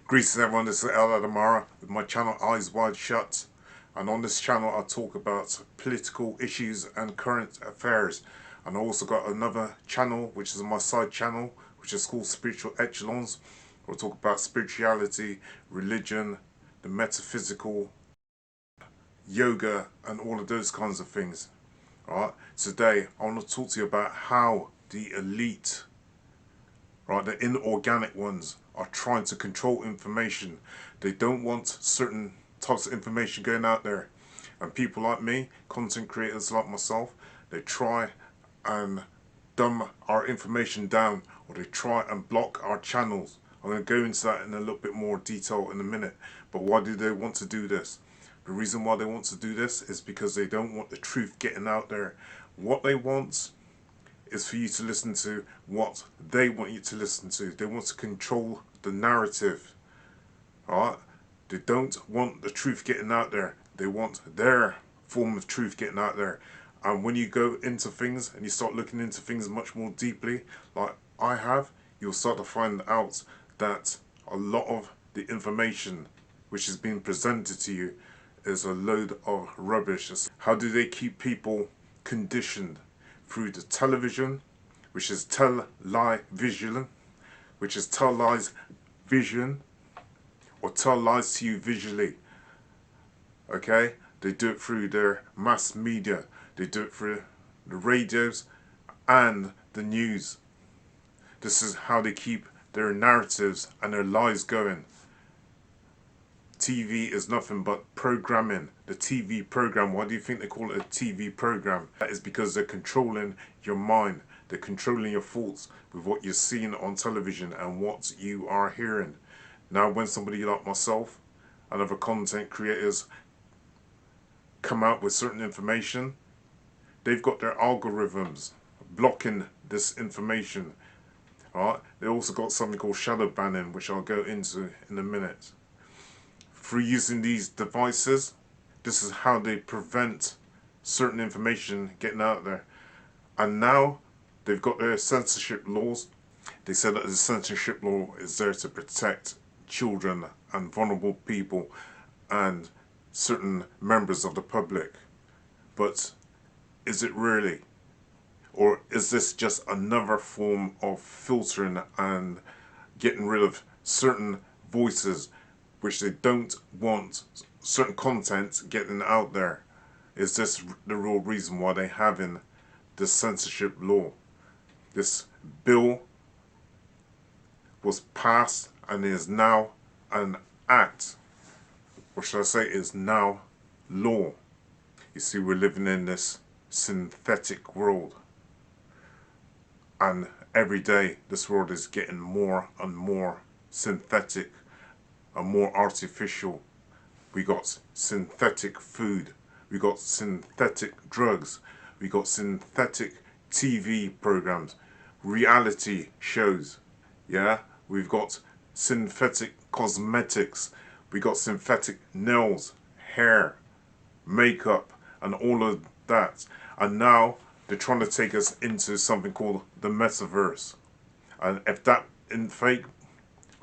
Greetings everyone, this is Eldad Amara with my channel Eyes Wide Shut, and on this channel I talk about political issues and current affairs. And I also got another channel which is my side channel which is called Spiritual Echelons. We'll talk about spirituality, religion, the metaphysical, yoga and all of those kinds of things. Alright, today I want to talk to you about how the elite, right, the inorganic ones, are trying to control information. They don't want certain types of information going out there. And people like me, content creators like myself, they try and dumb our information down, or they try and block our channels. I'm going to go into that in a little bit more detail in a minute. But why do they want to do this? The reason why they want to do this is because they don't want the truth getting out there. What they want is for you to listen to what they want you to listen to. They want to control the narrative. Alright? They don't want the truth getting out there. They want their form of truth getting out there. And when you go into things and you start looking into things much more deeply, like I have, you'll start to find out that a lot of the information which is being presented to you is a load of rubbish. How do they keep people conditioned? Through the television, which is tell-lie-vision, which is tell lies vision, or tell lies to you visually. Okay? They do it through their mass media. They do it through the radios and the news. This is how they keep their narratives and their lies going. TV is nothing but programming. The TV program, why do you think they call it a TV program? That is because they're controlling your mind. They're controlling your thoughts with what you're seeing on television and what you are hearing. Now when somebody like myself and other content creators come out with certain information, they've got their algorithms blocking this information. Alright? They also got something called shadow banning, which I'll go into in a minute. Through using these devices, this is how they prevent certain information getting out there. And now they've got their censorship laws. They said that the censorship law is there to protect children and vulnerable people and certain members of the public. But is it really? Or is this just another form of filtering and getting rid of certain voices which they don't want certain content getting out there? Is this the real reason why they're having this censorship law? This bill was passed and is now an act, or should I say is now law. You see, we're living in this synthetic world, and every day this world is getting more and more synthetic and more artificial. We got synthetic food, we got synthetic drugs, we got synthetic TV programs, reality shows, yeah? We've got synthetic cosmetics, we got synthetic nails, hair, makeup and all of that. And now they're trying to take us into something called the metaverse. And if that isn't fake,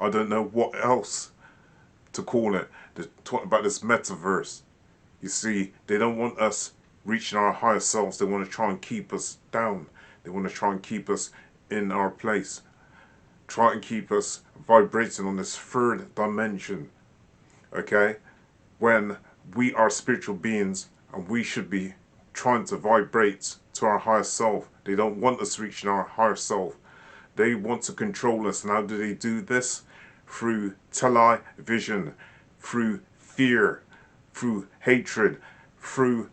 I don't know what else to call it. They're talking about this metaverse. You see, they don't want us reaching our higher selves. They want to try and keep us down. They want to try and keep us in our place. Try and keep us vibrating on this third dimension. Okay? When we are spiritual beings and we should be trying to vibrate to our higher self. They don't want us reaching our higher self. They want to control us. And how do they do this? Through television, through fear, through hatred, through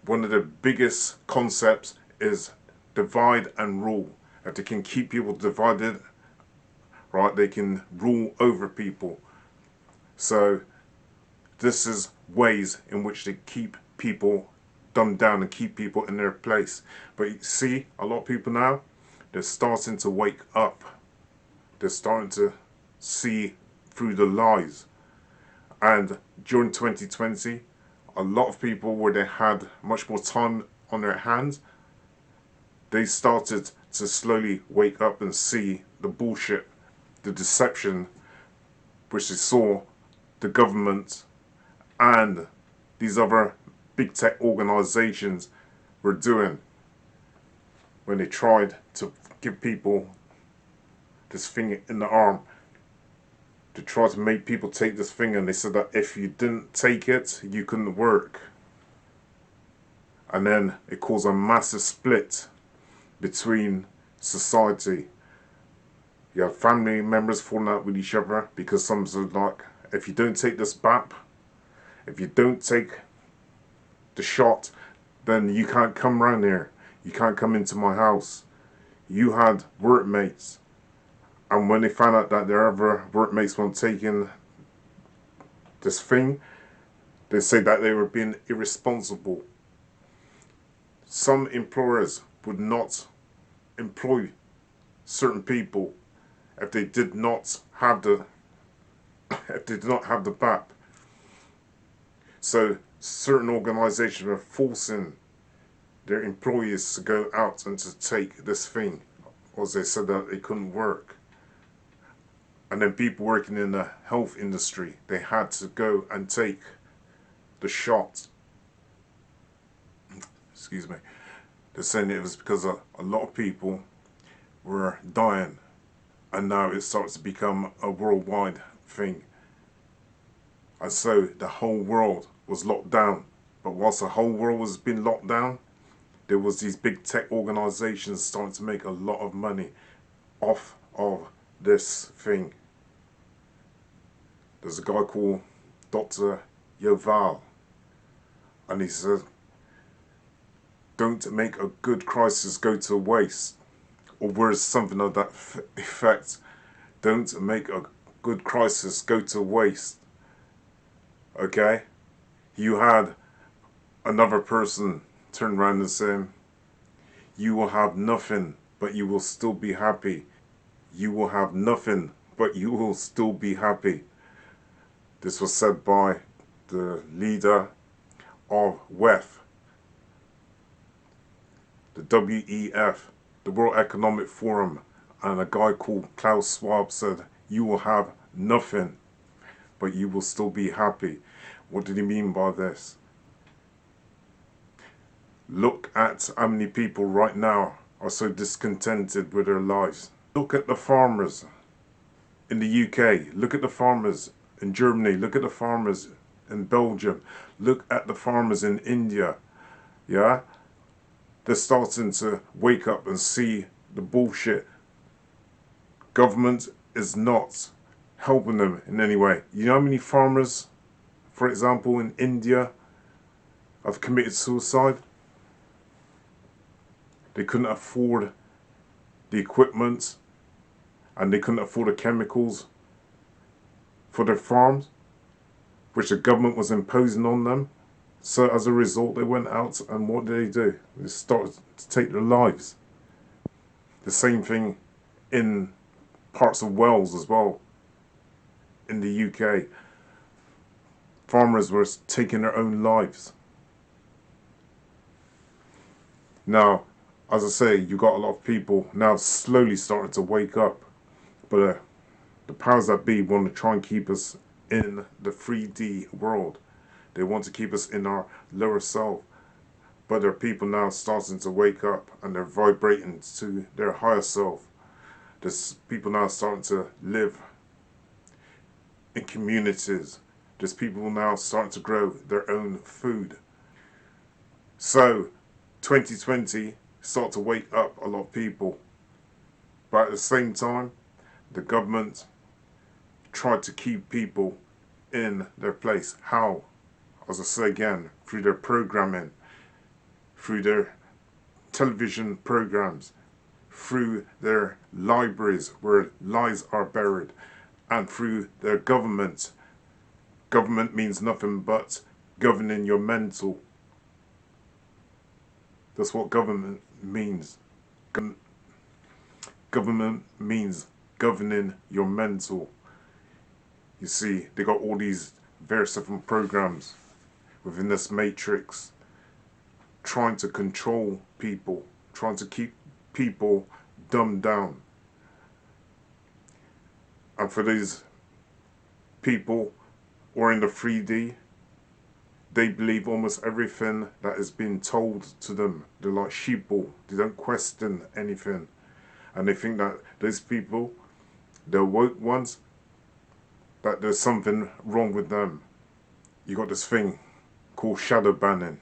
one of the biggest concepts is divide and rule. If they can keep people divided, right, they can rule over people. So this is ways in which they keep people dumbed down and keep people in their place. But you see, a lot of people now, they're starting to wake up. They're starting to see through the lies. And during 2020, a lot of people, where they had much more time on their hands, they started to slowly wake up and see the bullshit, the deception which they saw the government and these other big tech organizations were doing when they tried to give people this thing in the arm, to try to make people take this thing, and they said that if you didn't take it, you couldn't work. And then it caused a massive split between society. You have family members falling out with each other because some said, like, if you don't take this BAP, if you don't take the shot, then you can't come round here. You can't come into my house. You had workmates, and when they found out that their other workmates weren't taking this thing, they said that they were being irresponsible. Some employers would not employ certain people if they did not have the BAP. So certain organizations were forcing their employees to go out and to take this thing, or they said that they couldn't work. And then people working in the health industry, they had to go and take the shot. Excuse me. They're saying it was because a lot of people were dying, and now it starts to become a worldwide thing. And so the whole world was locked down. But whilst the whole world was being locked down, there was these big tech organizations starting to make a lot of money off of this thing. There's a guy called Dr. Yoval, and he said, don't make a good crisis go to waste, or words something of that effect. Don't make a good crisis go to waste. Okay? You had another person turn around and say, you will have nothing, but you will still be happy. You will have nothing, but you will still be happy. This was said by the leader of WEF, the WEF, the World Economic Forum, and a guy called Klaus Schwab said, you will have nothing, but you will still be happy. What did he mean by this? Look at how many people right now are so discontented with their lives. Look at the farmers in the UK. Look at the farmers in Germany. Look at the farmers in Belgium. Look at the farmers in India. Yeah? They're starting to wake up and see the bullshit. Government is not helping them in any way. You know how many farmers, for example, in India have committed suicide? They couldn't afford the equipment, and they couldn't afford the chemicals for their farms, which the government was imposing on them. So as a result, they went out, and what did they do? They started to take their lives. The same thing in parts of Wales as well. In the UK, farmers were taking their own lives. Now, as I say, you got a lot of people now slowly starting to wake up, but the powers that be want to try and keep us in the 3D world. They want to keep us in our lower self, but there are people now starting to wake up, and they're vibrating to their higher self. There's people now starting to live in communities. There's people now starting to grow their own food. So 2020 start to wake up a lot of people, but at the same time the government tried to keep people in their place. How? As I say again, through their programming, through their television programs, through their libraries where lies are buried, and through their government. Government means nothing but governing your mental. That's what government means. Government means governing your mental. You see, they got all these various different programs within this matrix, trying to control people, trying to keep people dumbed down. And for these people or in the 3D, they believe almost everything that is being told to them. They're like sheeple. They don't question anything. And they think that those people, the woke ones, that there's something wrong with them. You got this thing called shadow banning.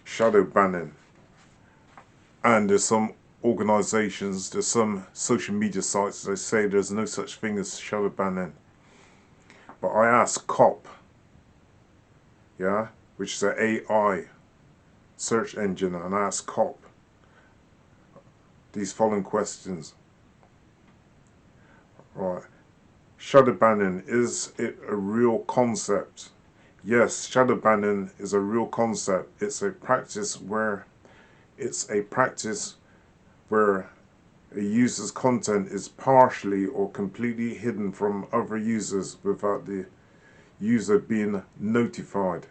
Shadow banning. And there's some organizations, there's some social media sites that say there's no such thing as shadow banning. But I asked COP, yeah, which is an AI search engine, and I asked COP these following questions. Right. Shadow banning, is it a real concept? Yes, shadow banning is a real concept. It's a practice where a user's content is partially or completely hidden from other users without the user being notified.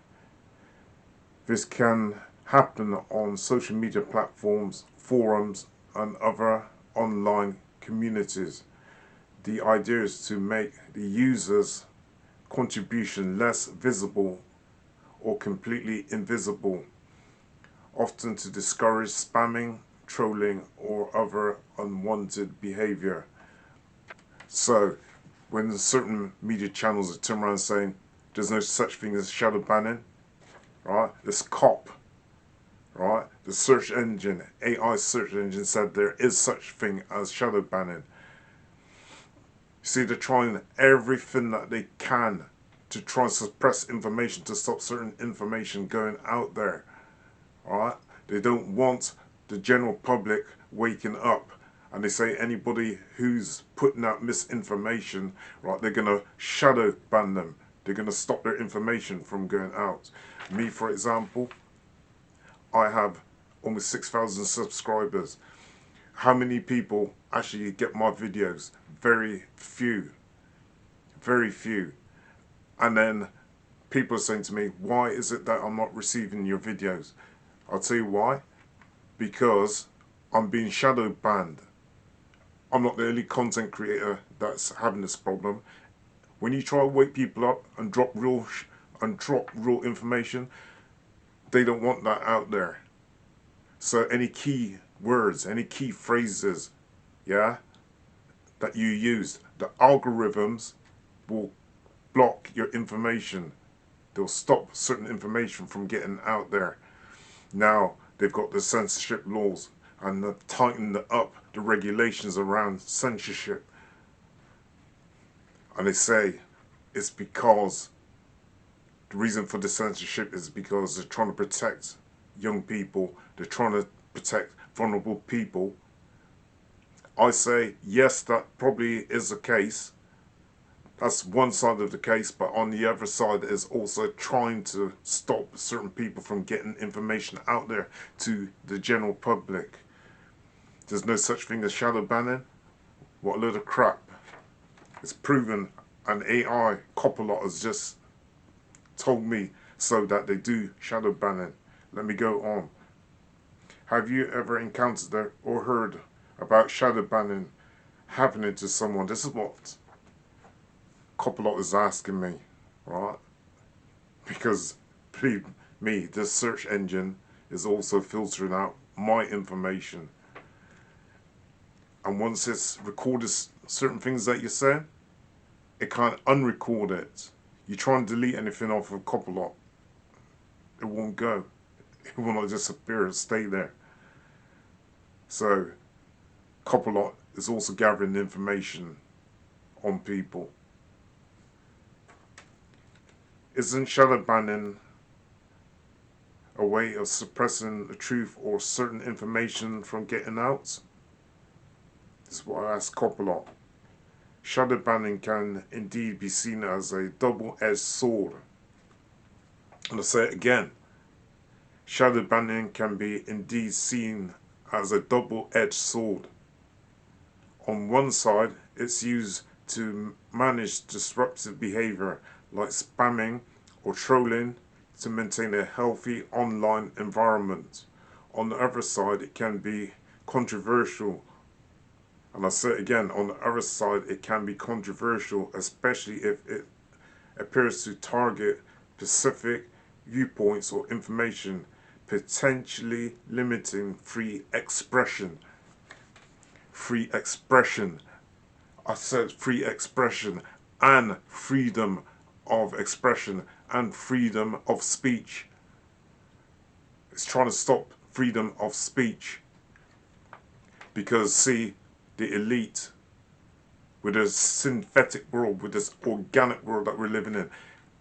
This can happen on social media platforms, forums, and other online communities. The idea is to make the user's contribution less visible or completely invisible, often to discourage spamming, trolling, or other unwanted behavior. So, when certain media channels are turning around saying there's no such thing as shadow banning, right? This COP, right? The search engine, AI search engine said there is such thing as shadow banning. You see, they're trying everything that they can to try and suppress information, to stop certain information going out there. Alright? They don't want the general public waking up. And they say anybody who's putting out misinformation, right, they're going to shadow ban them. They're going to stop their information from going out. Me, for example, I have almost 6,000 subscribers. How many people actually get my videos? Very few. Very few. And then people are saying to me, why is it that I'm not receiving your videos? I'll tell you why. Because I'm being shadow banned. I'm not the only content creator that's having this problem. When you try to wake people up and drop real information, they don't want that out there. So any key words, any key phrases, yeah, that you use, the algorithms will block your information. They'll stop certain information from getting out there. Now they've got the censorship laws and they've tightened up the regulations around censorship. And they say it's because the reason for the censorship is because they're trying to protect young people. They're trying to protect vulnerable people. I say, yes, that probably is the case. That's one side of the case, but on the other side is also trying to stop certain people from getting information out there to the general public. There's no such thing as shadow banning. What a load of crap. It's proven, and AI Copilot has just told me so that they do shadow banning. Let me go on. Have you ever encountered or heard about shadow banning happening to someone? This is what Copilot is asking me, right? Because, believe me, this search engine is also filtering out my information. And once it's recorded certain things that you're saying, it can't unrecord it. You try and delete anything off of Copilot, it won't go. It will not disappear and stay there. So, Copilot is also gathering information on people. Isn't shadow banning a way of suppressing the truth or certain information from getting out? This is what I asked Copilot. Shadow banning can indeed be seen as a double-edged sword. And I'll say it again. Shadow banning can be indeed seen as a double-edged sword. On one side, it's used to manage disruptive behavior like spamming or trolling to maintain a healthy online environment. On the other side, it can be controversial And I say again, on the other side, it can be controversial, especially if it appears to target specific viewpoints or information, potentially limiting free expression. Free expression. I said free expression and freedom of expression and freedom of speech. It's trying to stop freedom of speech. Because, see, the elite, with this synthetic world, with this organic world that we're living in,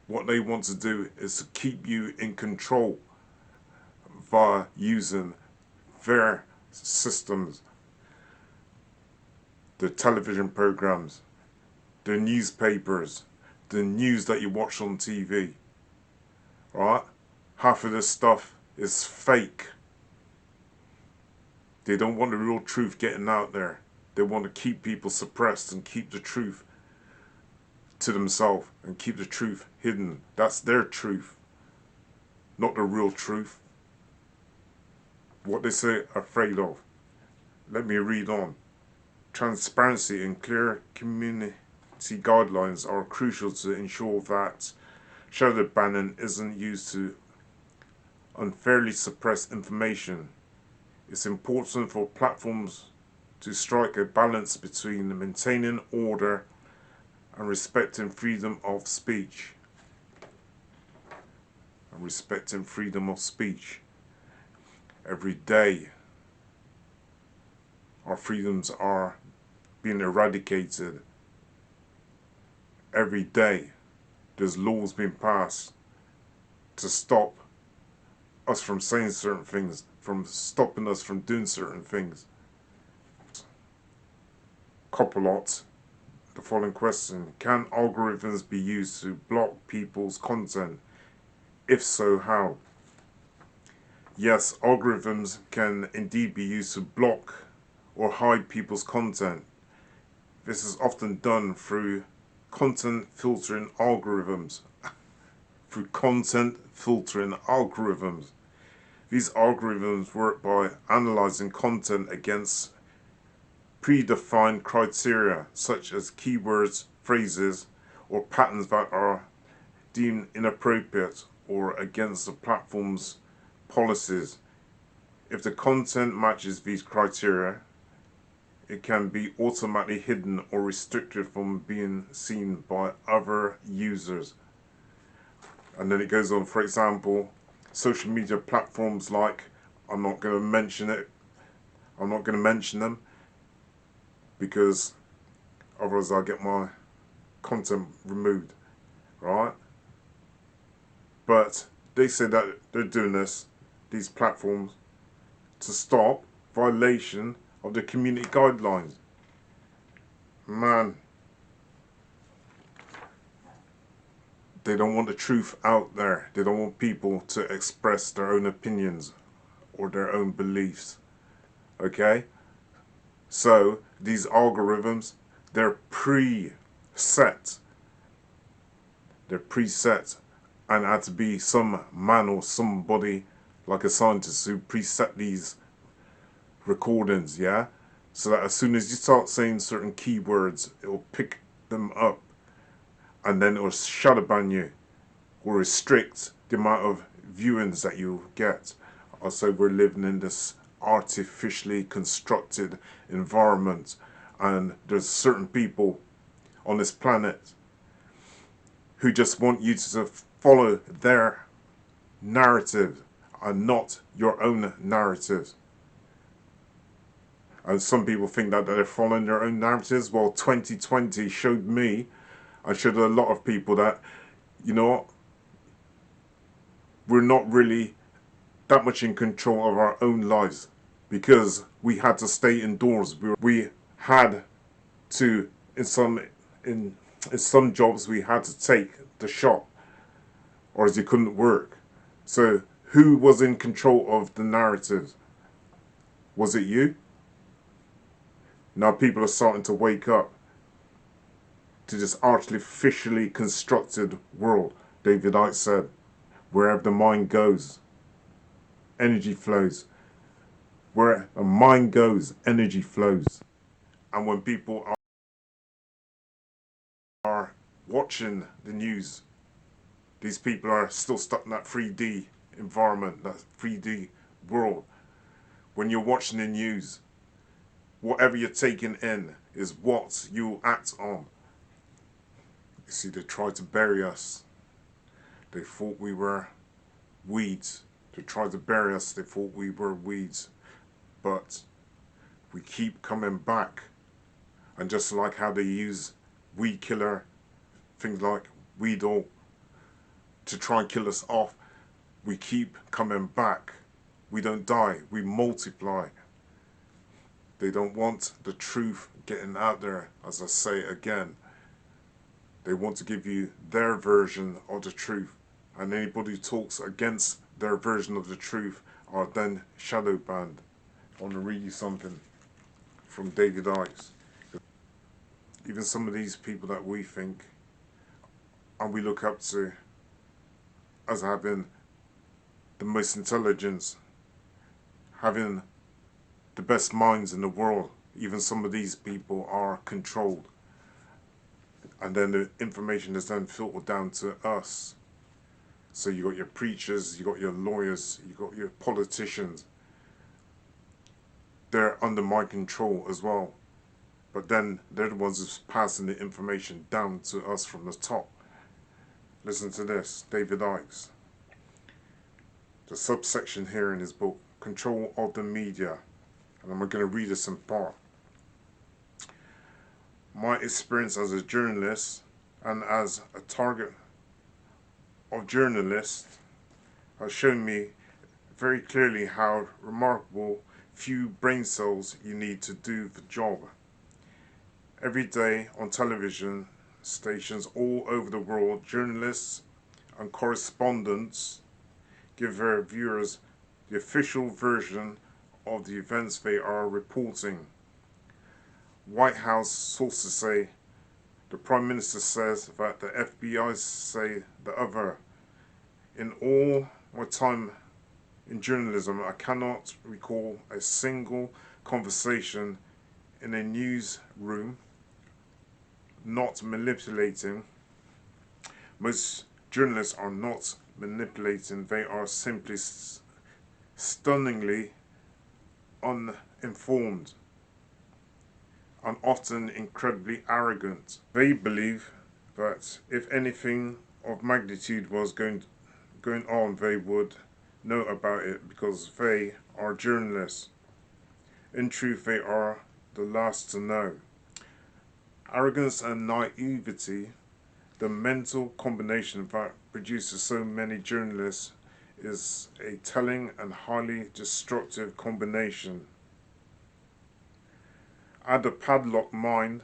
what they want to do is to keep you in control via using their systems, the television programs, the newspapers, the news that you watch on TV. Right? Half of this stuff is fake. They don't want the real truth getting out there. They want to keep people suppressed and keep the truth to themselves and keep the truth hidden. That's their truth, not the real truth. What they say afraid of. Let me read on. Transparency and clear community guidelines are crucial to ensure that shadow banning isn't used to unfairly suppress information. It's important for platforms to strike a balance between maintaining order and respecting freedom of speech. And respecting freedom of speech. Every day, our freedoms are being eradicated. Every day, there's laws being passed to stop us from saying certain things, from stopping us from doing certain things. Copilot, the following question: can algorithms be used to block people's content? If so, how? Yes, algorithms can indeed be used to block or hide people's content. This is often done through content filtering algorithms. Through content filtering algorithms. These algorithms work by analyzing content against predefined criteria, such as keywords, phrases, or patterns that are deemed inappropriate or against the platform's policies. If the content matches these criteria, it can be automatically hidden or restricted from being seen by other users. And then it goes on, for example, social media platforms like, I'm not going to mention them because otherwise I'll get my content removed, right? But they say that they're doing this, these platforms, to stop violation of the community guidelines. Man, they don't want the truth out there. They don't want people to express their own opinions or their own beliefs. Okay? So, these algorithms, they're preset. They're preset. And it had to be some man or somebody, like a scientist, who preset these recordings, yeah? So that as soon as you start saying certain keywords, it will pick them up. And then it will shadow ban you or restrict the amount of viewings that you get. Also, we're living in this artificially constructed environment, and there's certain people on this planet who just want you to follow their narrative and not your own narrative. And some people think that they're following their own narratives. Well, 2020 showed me, and showed a lot of people that, you know what, we're not really that much in control of our own lives, because we had to stay indoors. We had to, in some jobs, we had to take the shop, or as you couldn't work. So who was in control of the narrative? Was it you? Now people are starting to wake up to this artificially constructed world. David Icke said, wherever the mind goes, energy flows. Where a mind goes, energy flows. And when people are watching the news, these people are still stuck in that 3D environment, that 3D world. When you're watching the news, whatever you're taking in is what you act on. You see, they tried to bury us. They thought we were weeds. They tried to bury us. They thought we were weeds. But we keep coming back. And just like how they use weed killer, things like weed oil, to try and kill us off, we keep coming back. We don't die, we multiply. They don't want the truth getting out there, as I say again. They want to give you their version of the truth. And anybody who talks against their version of the truth are then shadow banned. I want to read you something from David Icke. Even some of these people that we think and we look up to as having the most intelligence, having the best minds in the world, even some of these people are controlled. And then the information is then filtered down to us. So you got your preachers, you got your lawyers, you got your politicians. They're under my control as well. But then they're the ones who's passing the information down to us from the top. Listen to this, David Icke. The subsection here in his book, Control of the Media. And I'm going to read this in part. My experience as a journalist and as a target of journalists has shown me very clearly how remarkable few brain cells you need to do the job. Every day on television stations all over the world, journalists and correspondents give their viewers the official version of the events they are reporting. White House sources say, the Prime Minister says that the FBI say the other. In all my time in journalism, I cannot recall a single conversation in a newsroom not manipulating. Most journalists are not manipulating, they are simply stunningly uninformed and often incredibly arrogant. They believe that if anything of magnitude was going on, they would know about it because they are journalists. In truth, they are the last to know. Arrogance and naivety, the mental combination that produces so many journalists, is a telling and highly destructive combination. Add a padlock mind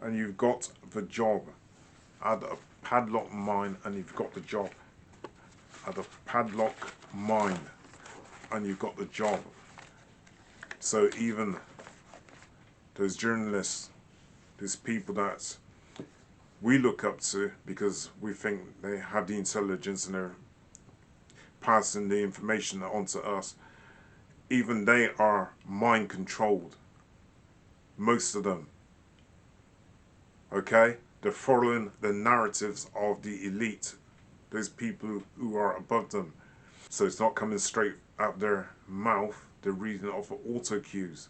and you've got the job. Add a padlock mind and you've got the job. Add a padlock mind and you've got the job. So even those journalists, those people that we look up to because we think they have the intelligence and they're passing the information on to us, even they are mind controlled. Most of them. Okay? They're following the narratives of the elite, those people who are above them. So it's not coming straight out their mouth, they're reading off of auto cues.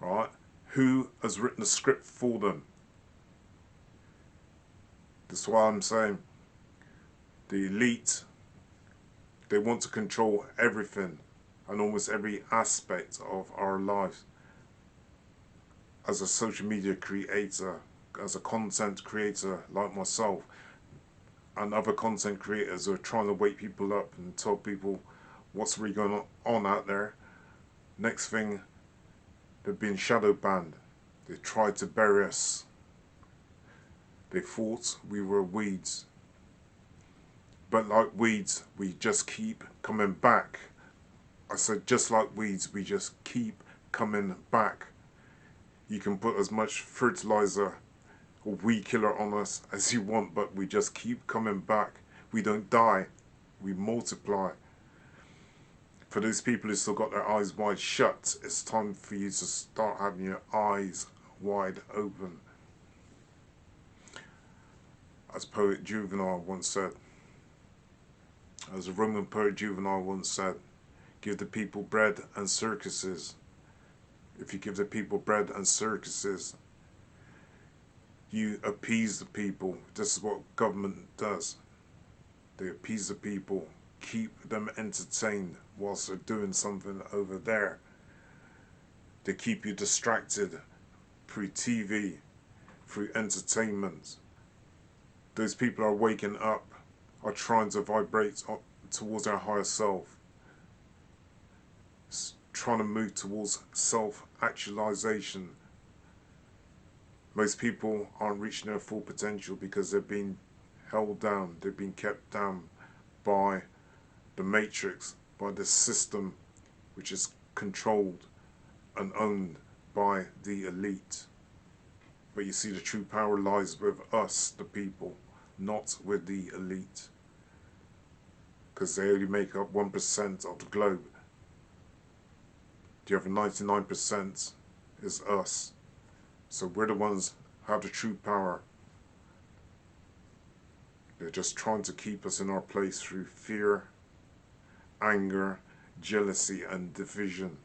Right? Who has written the script for them? That's why I'm saying the elite, they want to control everything and almost every aspect of our lives. As a social media creator, as a content creator like myself, and other content creators who are trying to wake people up and tell people what's really going on out there, next thing, they've been shadow banned. They tried to bury us. They thought we were weeds. But like weeds, we just keep coming back. I said just like weeds, we just keep coming back. You can put as much fertilizer or weed killer on us as you want, but we just keep coming back. We don't die, we multiply. For those people who still got their eyes wide shut, it's time for you to start having your eyes wide open. As poet Juvenal once said, as a Roman poet Juvenal once said, give the people bread and circuses. If you give the people bread and circuses, you appease the people. This is what government does. They appease the people, keep them entertained whilst they're doing something over there. They keep you distracted through TV, through entertainment. Those people are waking up, are trying to vibrate towards their higher self, trying to move towards self-actualization. Most people aren't reaching their full potential because they've been held down, they've been kept down by the matrix, by the system which is controlled and owned by the elite. But you see, the true power lies with us, the people, not with the elite, because they only make up 1% of the globe. The other 99% is us. So we're the ones who have the true power. They're just trying to keep us in our place through fear, anger, jealousy and division.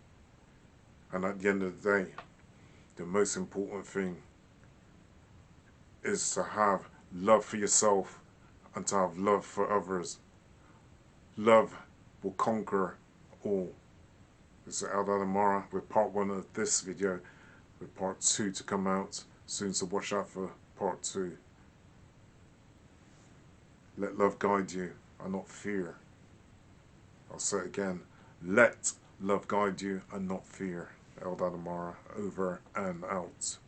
And at the end of the day, the most important thing is to have love for yourself and to have love for others. Love will conquer all. This is Eldad Amara with part 1 of this video, with part 2 to come out soon, so watch out for part 2. Let love guide you and not fear. I'll say it again. Let love guide you and not fear. Eldad Amara, over and out.